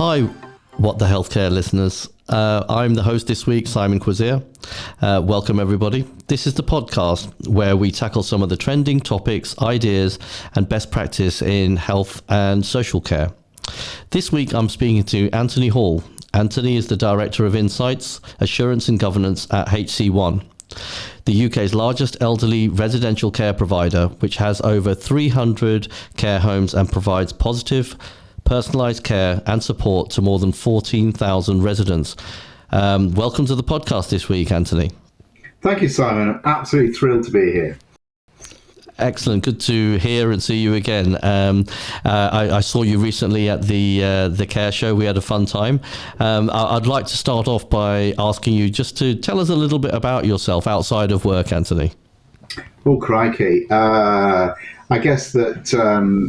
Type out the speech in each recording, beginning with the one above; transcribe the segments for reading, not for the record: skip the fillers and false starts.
Hi, What the Healthcare listeners. I'm the host this week, Simon Qasir. Welcome, everybody. This is the podcast where we tackle some of the trending topics, ideas, and best practice in health and social care. This week, I'm speaking to Antony Hall. Antony is the Director of Insights, Assurance and Governance at HC1, the UK's largest elderly residential care provider, which has over 300 care homes and provides positive, personalised care and support to more than 14,000 residents. Welcome to the podcast this week, Antony. Thank you, Simon. I'm absolutely thrilled to be here. Excellent. Good to hear and see you again. I saw you recently at the Care Show. We had a fun time. I'd like to start off by asking you just to tell us a little bit about yourself outside of work, Antony. Oh, crikey. I guess that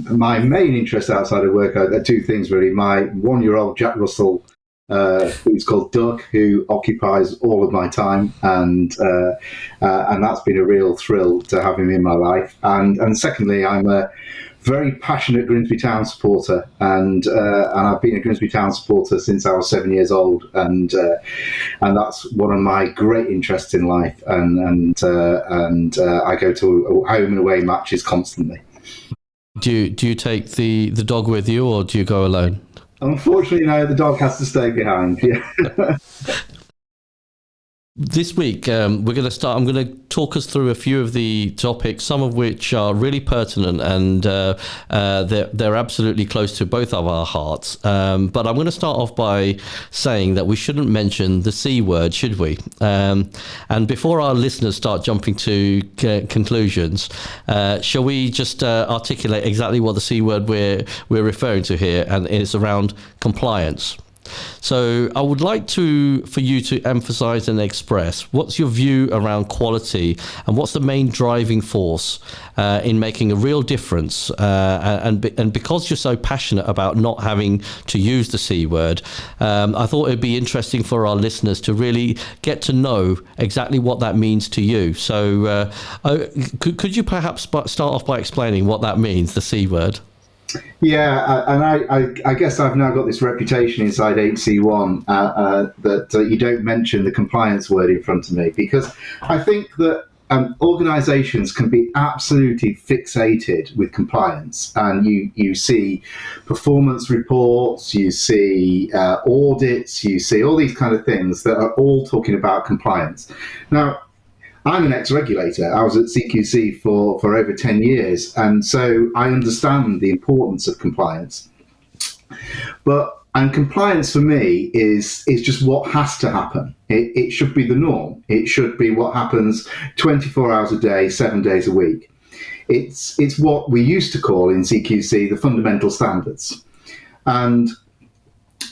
my main interest outside of work are two things, really. My one-year-old Jack Russell, who's called Doug, who occupies all of my time, and that's been a real thrill to have him in my life. And secondly, I'm a very passionate Grimsby Town supporter, and I've been a Grimsby Town supporter since I was 7 years old, and that's one of my great interests in life. And I go to home and away matches constantly. Do you take the dog with you, or do you go alone? Unfortunately, no. The dog has to stay behind. Yeah. This week, we're going to start. I'm going to talk us through a few of the topics, some of which are really pertinent, and they're absolutely close to both of our hearts. But I'm going to start off by saying that we shouldn't mention the C word, should we? And before our listeners start jumping to conclusions, shall we just articulate exactly what the C word we're referring to here, and it's around compliance. So I would like for you to emphasize and express what's your view around quality, and what's the main driving force in making a real difference. And because you're so passionate about not having to use the C word, I thought it'd be interesting for our listeners to really get to know exactly what that means to you. So could you perhaps start off by explaining what that means, the C word? Yeah, and I guess I've now got this reputation inside HC1 that you don't mention the compliance word in front of me, because I think that organisations can be absolutely fixated with compliance, and you see performance reports, you see audits, you see all these kind of things that are all talking about compliance. Now, I'm an ex-regulator. I was at CQC for over 10 years, and so I understand the importance of compliance. And compliance for me is just what has to happen. It should be the norm. It should be what happens 24 hours a day, 7 days a week. It's what we used to call in CQC the fundamental standards. And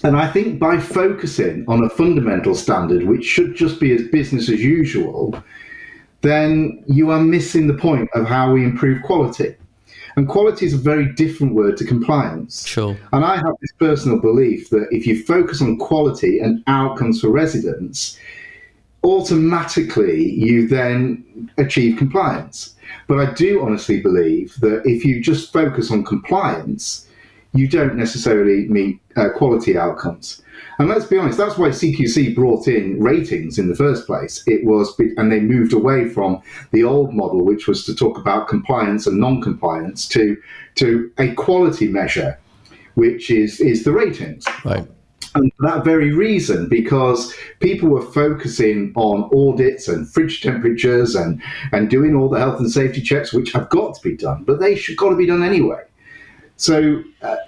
I think by focusing on a fundamental standard, which should just be as business as usual, then you are missing the point of how we improve quality. And quality is a very different word to compliance. Sure. And I have this personal belief that if you focus on quality and outcomes for residents, automatically you then achieve compliance. But I do honestly believe that if you just focus on compliance, you don't necessarily meet quality outcomes. And let's be honest, that's why CQC brought in ratings in the first place. And they moved away from the old model, which was to talk about compliance and non-compliance, to a quality measure, which is the ratings. Right. And for that very reason, because people were focusing on audits and fridge temperatures and doing all the health and safety checks, which have got to be done, but they should got to be done anyway. So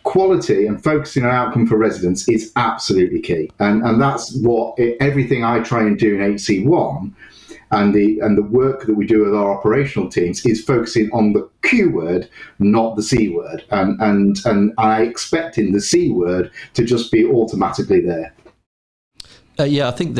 quality and focusing on outcome for residents is absolutely key. And that's what everything I try and do in HC1 and the work that we do with our operational teams is focusing on the Q word, not the C word. And I expecting the C word to just be automatically there. Yeah, I think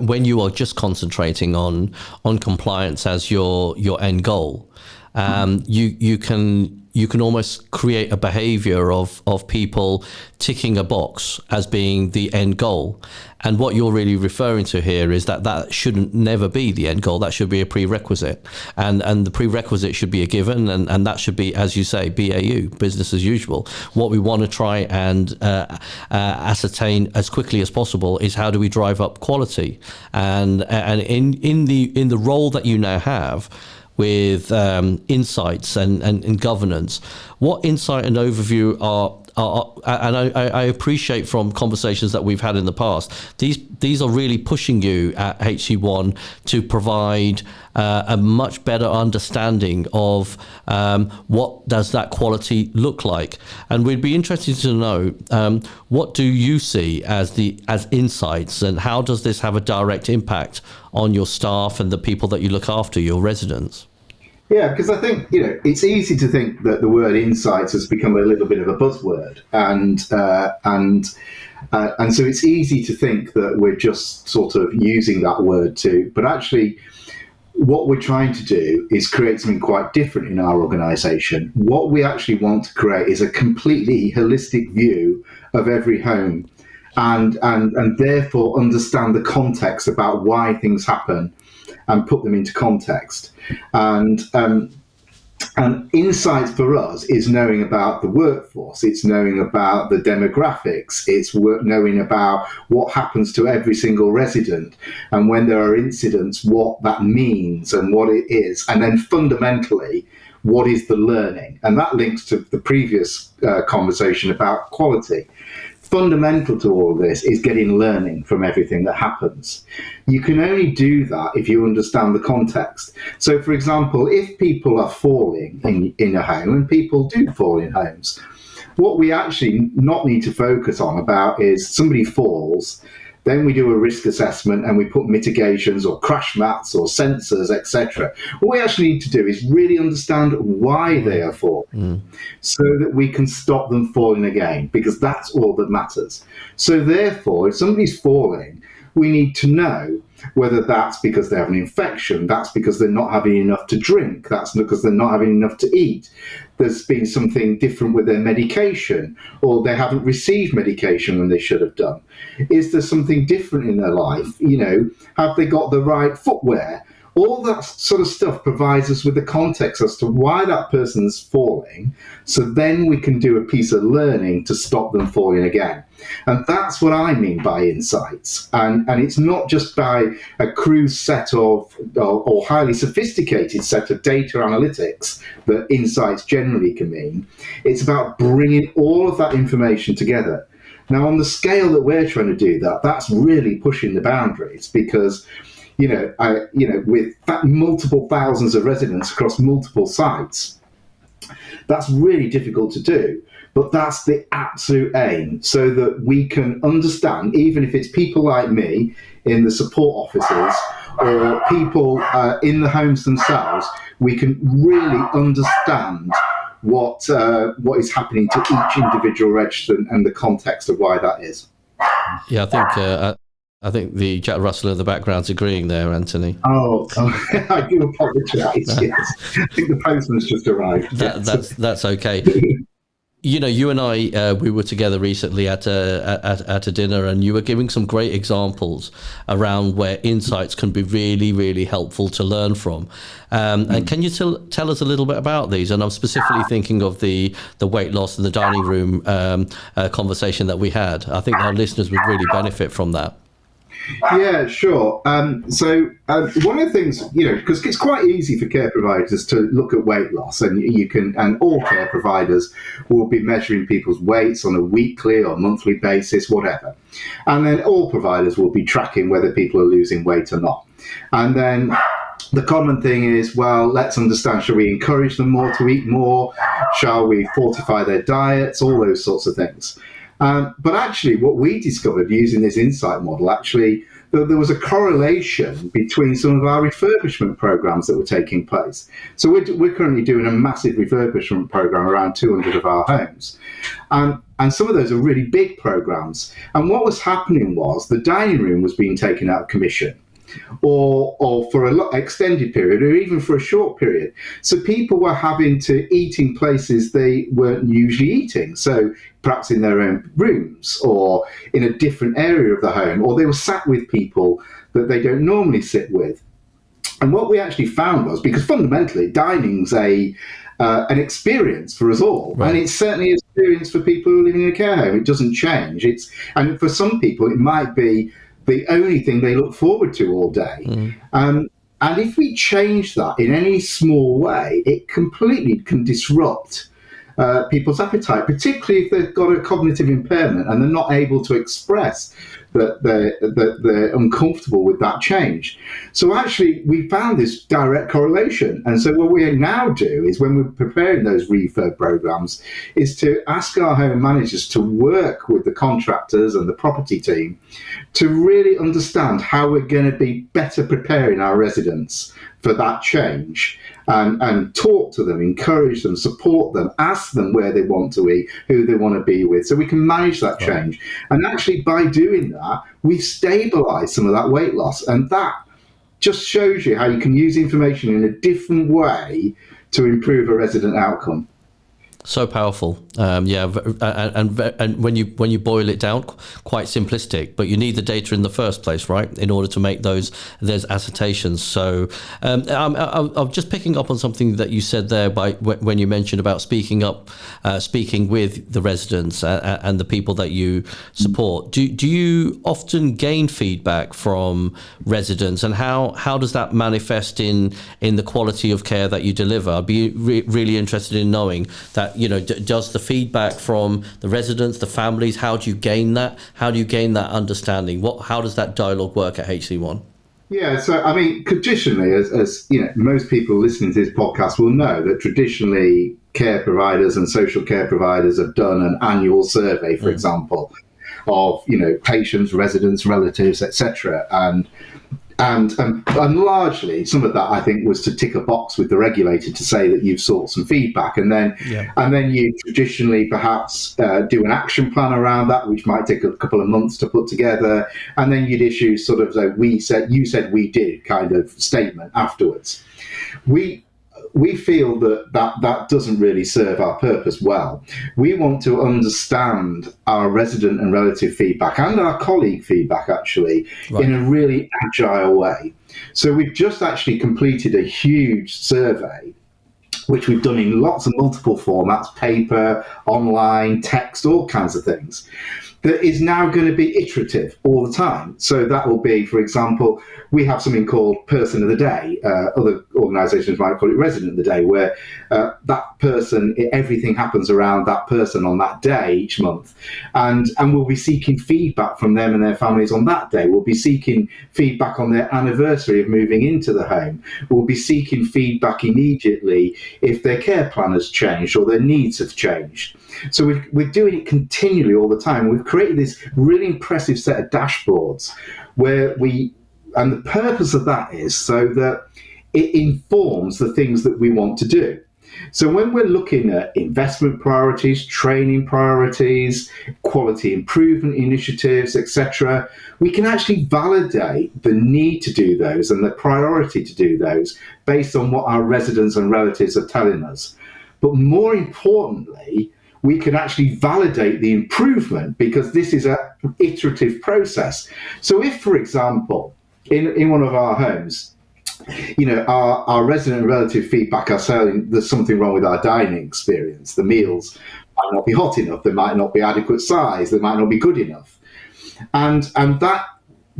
when you are just concentrating on compliance as your end goal, you can you can almost create a behavior of people ticking a box as being the end goal. And what you're really referring to here is that shouldn't never be the end goal. That should be a prerequisite. And the prerequisite should be a given, and that should be, as you say, BAU, business as usual. What we want to try and ascertain as quickly as possible is how do we drive up quality. And in the role that you now have, with insights and governance, what insight and overview are and I appreciate from conversations that we've had in the past, these are really pushing you at HC1 to provide a much better understanding of what does that quality look like. And we'd be interested to know, what do you see as insights, and how does this have a direct impact on your staff and the people that you look after, your residents? Yeah, because I think, it's easy to think that the word insights has become a little bit of a buzzword, and so it's easy to think that we're just sort of using that word but actually what we're trying to do is create something quite different in our organisation. What we actually want to create is a completely holistic view of every home, and therefore understand the context about why things happen and put them into context. And insights for us is knowing about the workforce, it's knowing about the demographics, it's knowing about what happens to every single resident, and when there are incidents, what that means and what it is, and then fundamentally, what is the learning? And that links to the previous conversation about quality. Fundamental to all of this is getting learning from everything that happens. You can only do that if you understand the context. So, for example, if people are falling in a home, and people do fall in homes, what we actually not need to focus on about is somebody falls, then we do a risk assessment and we put mitigations or crash mats or sensors, etc. What we actually need to do is really understand why they are falling, so that we can stop them falling again, because that's all that matters. So therefore, if somebody's falling, we need to know whether that's because they have an infection, that's because they're not having enough to drink, that's because they're not having enough to eat, there's been something different with their medication, or they haven't received medication when they should have done. Is there something different in their life? Have they got the right footwear? All that sort of stuff provides us with the context as to why that person's falling, so then we can do a piece of learning to stop them falling again. And that's what I mean by insights. And it's not just by a crude set of, or highly sophisticated set of data analytics that insights generally can mean. It's about bringing all of that information together. Now, on the scale that we're trying to do that, that's really pushing the boundaries, because with multiple thousands of residents across multiple sites, that's really difficult to do. But that's the absolute aim, so that we can understand, even if it's people like me in the support offices or people in the homes themselves, we can really understand what is happening to each individual registrant and the context of why that is. Yeah, I think the Jack Russell in the background's agreeing there, Anthony. Oh, I do apologise. Yes, I think the postman's just arrived. That's okay. You and I, we were together recently at a dinner, and you were giving some great examples around where insights can be really, really helpful to learn from. And can you tell us a little bit about these? And I'm specifically thinking of the weight loss and the dining room conversation that we had. I think our listeners would really benefit from that. Yeah, sure. So one of the things, because it's quite easy for care providers to look at weight loss, and all care providers will be measuring people's weights on a weekly or monthly basis, whatever. And then all providers will be tracking whether people are losing weight or not. And then the common thing is, well, let's understand, shall we encourage them more to eat more? Shall we fortify their diets? All those sorts of things. But actually, what we discovered using this insight model, there was a correlation between some of our refurbishment programs that were taking place. So we're currently doing a massive refurbishment program around 200 of our homes. And some of those are really big programs. And what was happening was the dining room was being taken out of commission. or for a extended period, or even for a short period. So people were having to eat in places they weren't usually eating. So perhaps in their own rooms or in a different area of the home, or they were sat with people that they don't normally sit with. And what we actually found was, because fundamentally dining's an experience for us all, right. And it's certainly an experience for people who are living in a care home. It doesn't change. And for some people, it might be the only thing they look forward to all day. And if we change that in any small way, it completely can disrupt people's appetite, particularly if they've got a cognitive impairment and they're not able to express that they're uncomfortable with that change. So actually, we found this direct correlation. And so what we now do is, when we're preparing those refurb programs, is to ask our home managers to work with the contractors and the property team to really understand how we're going to be better preparing our residents for that change, and talk to them, encourage them, support them, ask them where they want to eat, who they want to be with, so we can manage that change. And actually, by doing that, we've stabilised some of that weight loss. And that just shows you how you can use information in a different way to improve a resident outcome. So powerful, and when you boil it down, quite simplistic. But you need the data in the first place, right, in order to make those assertions. So I'm just picking up on something that you said there when you mentioned about speaking with the residents and the people that you support. Do you often gain feedback from residents, and how does that manifest in the quality of care that you deliver? I'd be really interested in knowing that. Does the feedback from the residents, the families, how do you gain that? How do you gain that understanding? How does that dialogue work at HC1? Yeah, so I mean, traditionally, as you know, most people listening to this podcast will know that traditionally care providers and social care providers have done an annual survey, for example, of patients, residents, relatives, etc. And largely, some of that, I think, was to tick a box with the regulator to say that you've sought some feedback, and then you traditionally perhaps do an action plan around that, which might take a couple of months to put together, and then you'd issue sort of a "we said, you said, we did" kind of statement afterwards. We feel that doesn't really serve our purpose well. We want to understand our resident and relative feedback and our colleague feedback, actually, in a really agile way. So we've just actually completed a huge survey, which we've done in lots of multiple formats, paper, online, text, all kinds of things, that is now going to be iterative all the time. So that will be, for example, we have something called Person of the Day. Other organisations might call it Resident of the Day, where that person, everything happens around that person on that day each month. And we'll be seeking feedback from them and their families on that day. We'll be seeking feedback on their anniversary of moving into the home. We'll be seeking feedback immediately if their care plan has changed or their needs have changed. So we're doing it continually all the time. We've created this really impressive set of dashboards and the purpose of that is so that it informs the things that we want to do. So when we're looking at investment priorities, training priorities, quality improvement initiatives, etc., we can actually validate the need to do those and the priority to do those based on what our residents and relatives are telling us. But more importantly, we can actually validate the improvement, because this is an iterative process. So if, for example, in one of our homes, our resident and relative feedback are saying there's something wrong with our dining experience. The meals might not be hot enough, they might not be adequate size, they might not be good enough. And that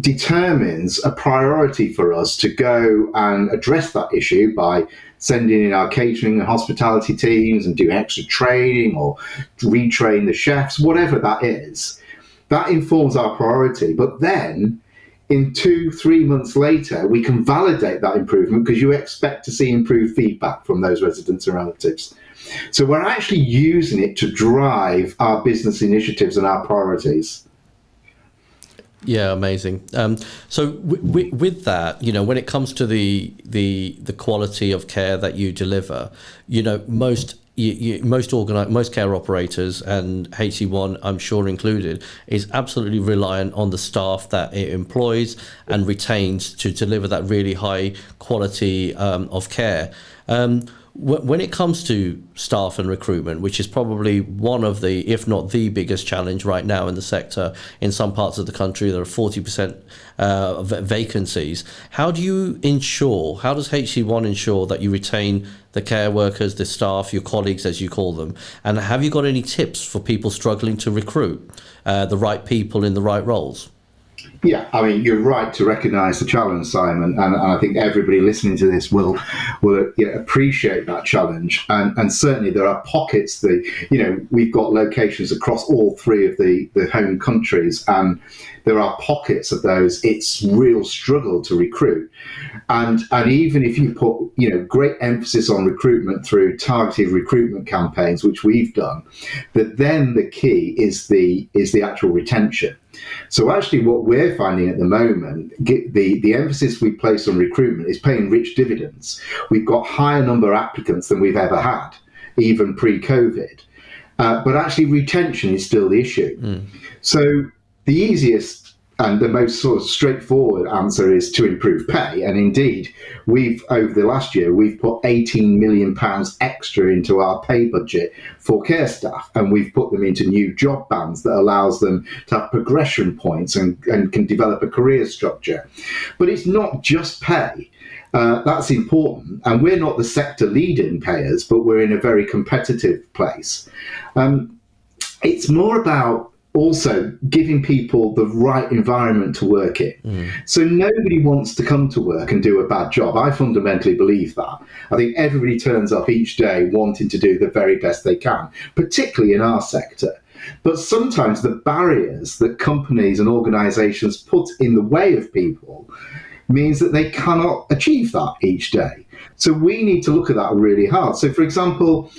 determines a priority for us to go and address that issue by sending in our catering and hospitality teams and do extra training or retrain the chefs, whatever that is. That informs our priority. But then in 2-3 months later, we can validate that improvement, because you expect to see improved feedback from those residents and relatives. So we're actually using it to drive our business initiatives and our priorities. Yeah, amazing. So with that, when it comes to the quality of care that you deliver, most most care operators, and HC1 I'm sure included, is absolutely reliant on the staff that it employs and retains to deliver that really high quality of care. When it comes to staff and recruitment, which is probably one of the, if not the biggest challenge right now in the sector, in some parts of the country there are 40% vacancies. How does HC1 ensure that you retain the care workers, the staff, your colleagues as you call them? And have you got any tips for people struggling to recruit the right people in the right roles? Yeah, I mean, you're right to recognise the challenge, Simon, and I think everybody listening to this will appreciate that challenge. And certainly there are pockets we've got locations across all three of the home countries, and there are pockets of those it's real struggle to recruit. And even if you put great emphasis on recruitment through targeted recruitment campaigns, which we've done, but then the key is the actual retention. So actually what we're finding at the moment, the emphasis we place on recruitment is paying rich dividends. We've got higher number of applicants than we've ever had, even pre-COVID. But actually retention is still the issue. So the easiest and the most sort of straightforward answer is to improve pay. And indeed, over the last year, we've put £18 million extra into our pay budget for care staff. And we've put them into new job bands that allows them to have progression points and can develop a career structure. But it's not just pay. That's important. And we're not the sector leading payers, but we're in a very competitive place. It's more about also giving people the right environment to work in. So nobody wants to come to work and do a bad job. I fundamentally believe that. I think everybody turns up each day wanting to do the very best they can, particularly in our sector. But sometimes the barriers that companies and organisations put in the way of people means that they cannot achieve that each day. So we need to look at that really hard. So for example,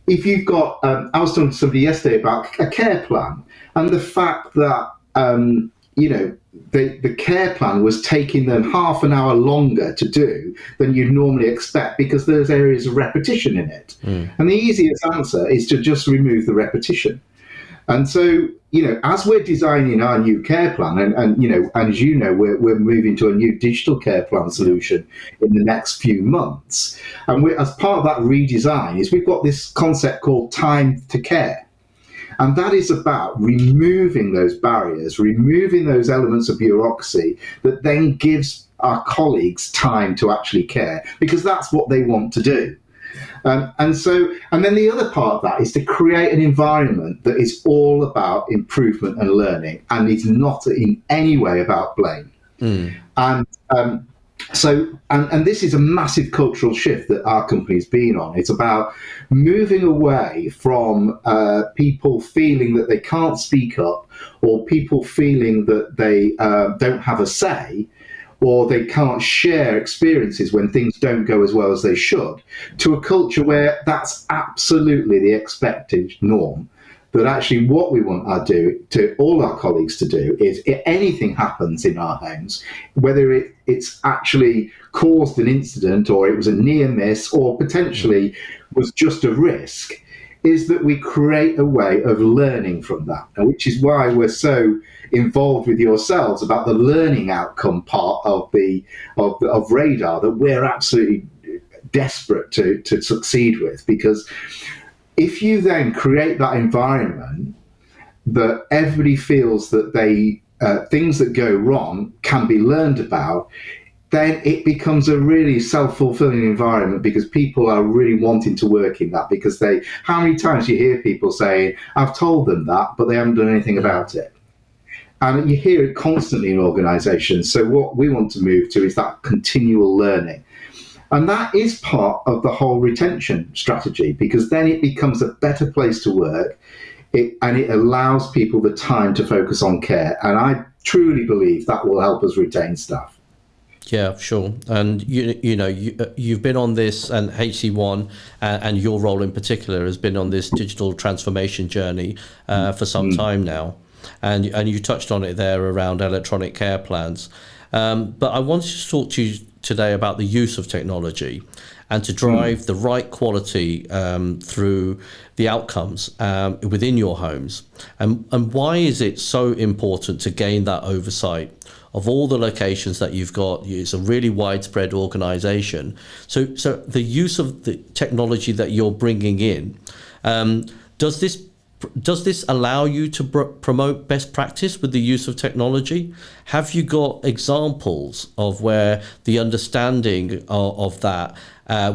if you've got, I was talking to somebody yesterday about a care plan, and the fact that, the care plan was taking them half an hour longer to do than you'd normally expect because there's areas of repetition in it. And the easiest answer is to just remove the repetition. And so, as we're designing our new care plan, and as you know, we're moving to a new digital care plan solution in the next few months. And as part of that redesign we've got this concept called time to care. And that is about removing those barriers, removing those elements of bureaucracy that then gives our colleagues time to actually care, because that's what they want to do. And then the other part of that is to create an environment that is all about improvement and learning and is not in any way about blame. And this is a massive cultural shift that our company's been on. It's about moving away from people feeling that they can't speak up, or people feeling that they don't have a say, or they can't share experiences when things don't go as well as they should, to a culture where that's absolutely the expected norm. But actually what we want to all our colleagues to do is, if anything happens in our homes, whether it's actually caused an incident or it was a near miss or potentially was just a risk, is that we create a way of learning from that, and which is why we're so involved with yourselves about the learning outcome part of Radar, that we're absolutely desperate to succeed with. Because if you then create that environment that everybody feels that things that go wrong can be learned about, then it becomes a really self-fulfilling environment, because people are really wanting to work in that. Because how many times you hear people saying, I've told them that, but they haven't done anything about it. And you hear it constantly in organisations. So what we want to move to is that continual learning. And that is part of the whole retention strategy, because then it becomes a better place to work, and it allows people the time to focus on care. And I truly believe that will help us retain staff. Yeah, sure. And you've been on this, and HC1 and your role in particular has been on this digital transformation journey for some time now. And you touched on it there around electronic care plans. But I wanted to talk to you today about the use of technology and to drive the right quality through the outcomes within your homes. And why is it so important to gain that oversight of all the locations that you've got? It's a really widespread organization. So the use of the technology that you're bringing in, does this allow you to promote best practice with the use of technology? Have you got examples of where the understanding of that,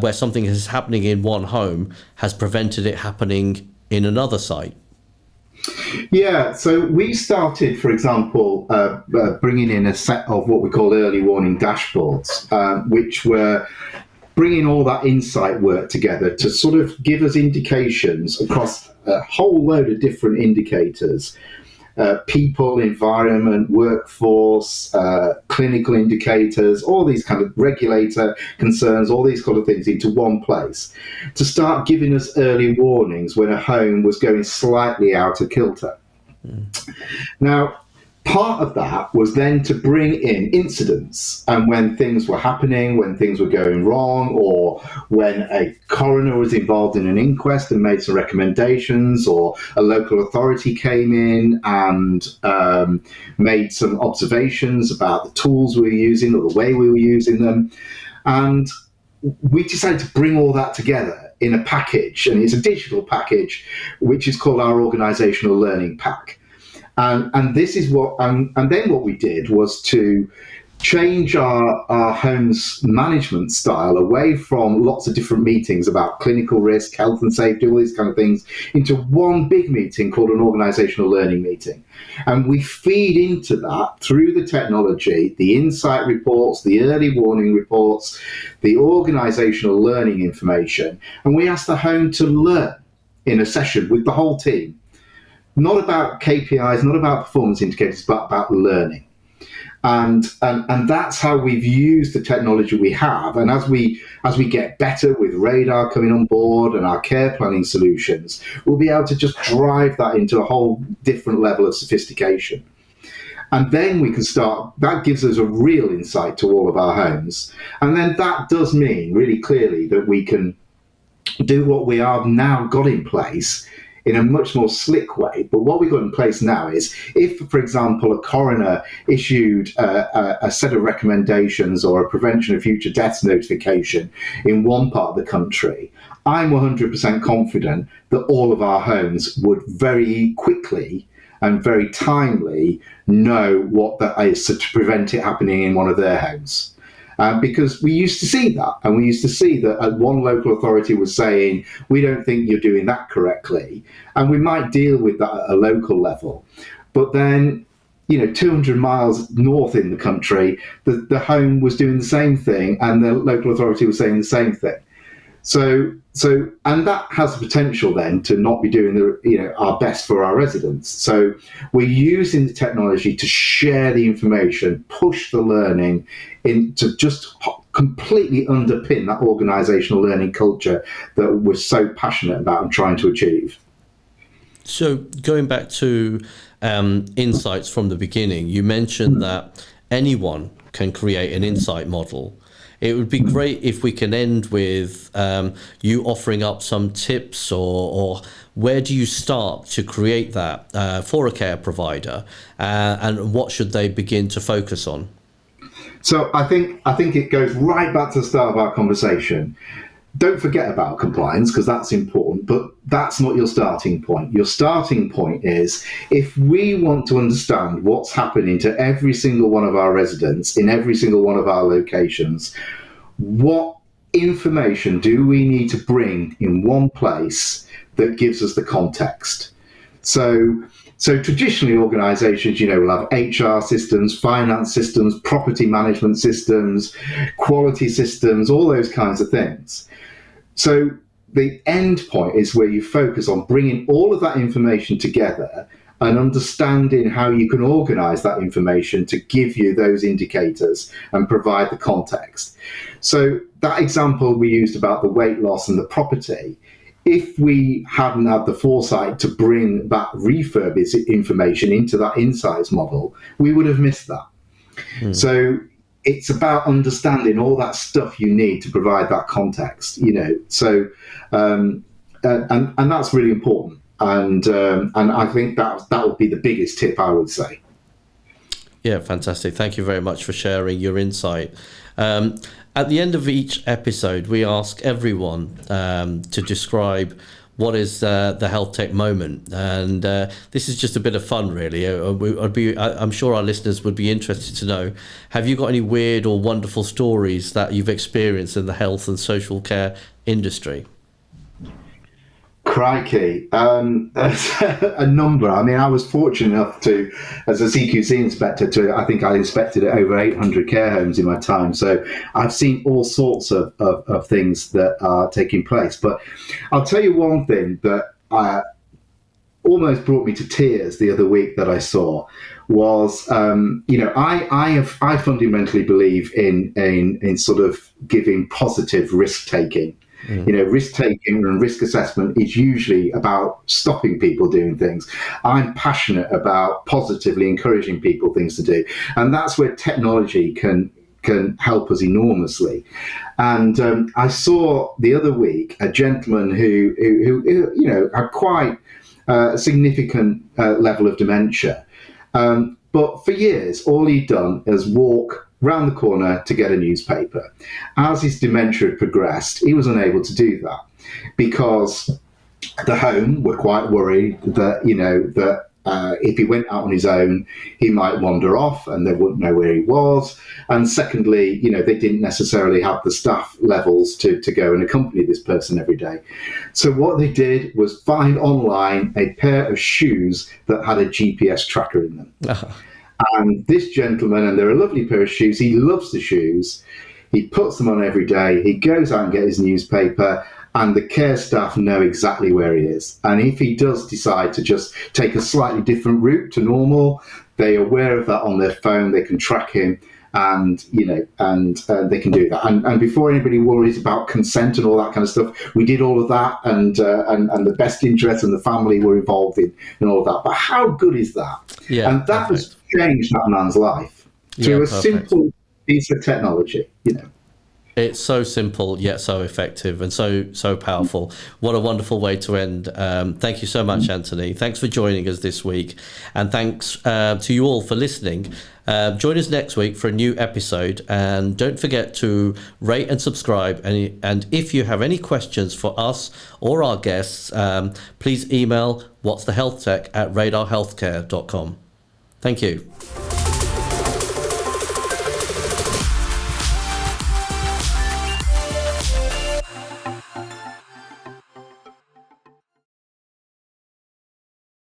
where something is happening in one home, has prevented it happening in another site? Yeah, so we started, for example, bringing in a set of what we call early warning dashboards, which were bringing all that insight work together to sort of give us indications across a whole load of different indicators, people, environment, workforce, clinical indicators, all these kind of regulator concerns, all these kind of things into one place to start giving us early warnings when a home was going slightly out of kilter. Now, part of that was then to bring in incidents, and when things were happening, when things were going wrong, or when a coroner was involved in an inquest and made some recommendations, or a local authority came in and made some observations about the tools we were using or the way we were using them. And we decided to bring all that together in a package, and it's a digital package, which is called our organizational learning pack. And this is what, and then what we did was to change our home's management style away from lots of different meetings about clinical risk, health and safety, all these kind of things, into one big meeting called an organizational learning meeting. And we feed into that through the technology, the insight reports, the early warning reports, the organizational learning information. And we ask the home to learn in a session with the whole team. Not about KPIs, not about performance indicators, but about learning. And that's how we've used the technology we have. And as we get better with radar coming on board and our care planning solutions, we'll be able to just drive that into a whole different level of sophistication. And then we can start, that gives us a real insight to all of our homes. And then that does mean really clearly that we can do what we have now got in place in a much more slick way. But what we've got in place now is, if, for example, a coroner issued a set of recommendations or a prevention of future deaths notification in one part of the country, I'm 100% confident that all of our homes would very quickly and very timely know what that is to prevent it happening in one of their homes. Because we used to see that, and we used to see that one local authority was saying, we don't think you're doing that correctly, and we might deal with that at a local level. But then, 200 miles north in the country, the home was doing the same thing, and the local authority was saying the same thing. So, and that has the potential then to not be doing our best for our residents. So we're using the technology to share the information, push the learning to just completely underpin that organizational learning culture that we're so passionate about and trying to achieve. So going back to insights from the beginning, you mentioned that anyone can create an insight model. It would be great if we can end with you offering up some tips, or where do you start to create that for a care provider, and what should they begin to focus on? So I think it goes right back to the start of our conversation. Don't forget about compliance, because that's important, but that's not your starting point. Your starting point is, if we want to understand what's happening to every single one of our residents in every single one of our locations, what information do we need to bring in one place that gives us the context? So traditionally, organizations, will have HR systems, finance systems, property management systems, quality systems, all those kinds of things. So the end point is where you focus on bringing all of that information together and understanding how you can organize that information to give you those indicators and provide the context. So that example we used about the weight loss and the property, if we hadn't had the foresight to bring that refurb information into that insights model, we would have missed that. So it's about understanding all that stuff you need to provide that context, So, and that's really important. And I think that would be the biggest tip I would say. Yeah, fantastic. Thank you very much for sharing your insight. At the end of each episode, we ask everyone to describe what is the health tech moment, and this is just a bit of fun, really. I'm sure our listeners would be interested to know, have you got any weird or wonderful stories that you've experienced in the health and social care industry? Crikey, a number. I mean, I was fortunate enough to, as a CQC inspector, I think I inspected over 800 care homes in my time. So I've seen all sorts of things that are taking place. But I'll tell you one thing that almost brought me to tears the other week that I saw was, I fundamentally believe in sort of giving positive risk taking. Risk taking and risk assessment is usually about stopping people doing things. I'm passionate about positively encouraging people things to do, and that's where technology can help us enormously. And I saw the other week a gentleman who had quite a significant level of dementia, but for years all he'd done is walk round the corner to get a newspaper. As his dementia had progressed, he was unable to do that because the home were quite worried that, if he went out on his own, he might wander off and they wouldn't know where he was. And secondly, they didn't necessarily have the staff levels to go and accompany this person every day. So what they did was find online a pair of shoes that had a GPS tracker in them. Uh-huh. And this gentleman, and they're a lovely pair of shoes, he loves the shoes, he puts them on every day, he goes out and gets his newspaper, and the care staff know exactly where he is. And if he does decide to just take a slightly different route to normal, they're aware of that on their phone, they can track him, and they can do that. And before anybody worries about consent and all that kind of stuff, we did all of that, and the best interests and the family were involved in all of that. But how good is that? Yeah, and that has changed that man's life through a simple piece of technology. It's so simple yet so effective and so powerful. What a wonderful way to end. Thank you so much, Antony. Thanks for joining us this week, and thanks to you all for listening. Join us next week for a new episode, and don't forget to rate and subscribe. And if you have any questions for us or our guests, please email whatsthehealthtech@radarhealthcare.com. Thank you.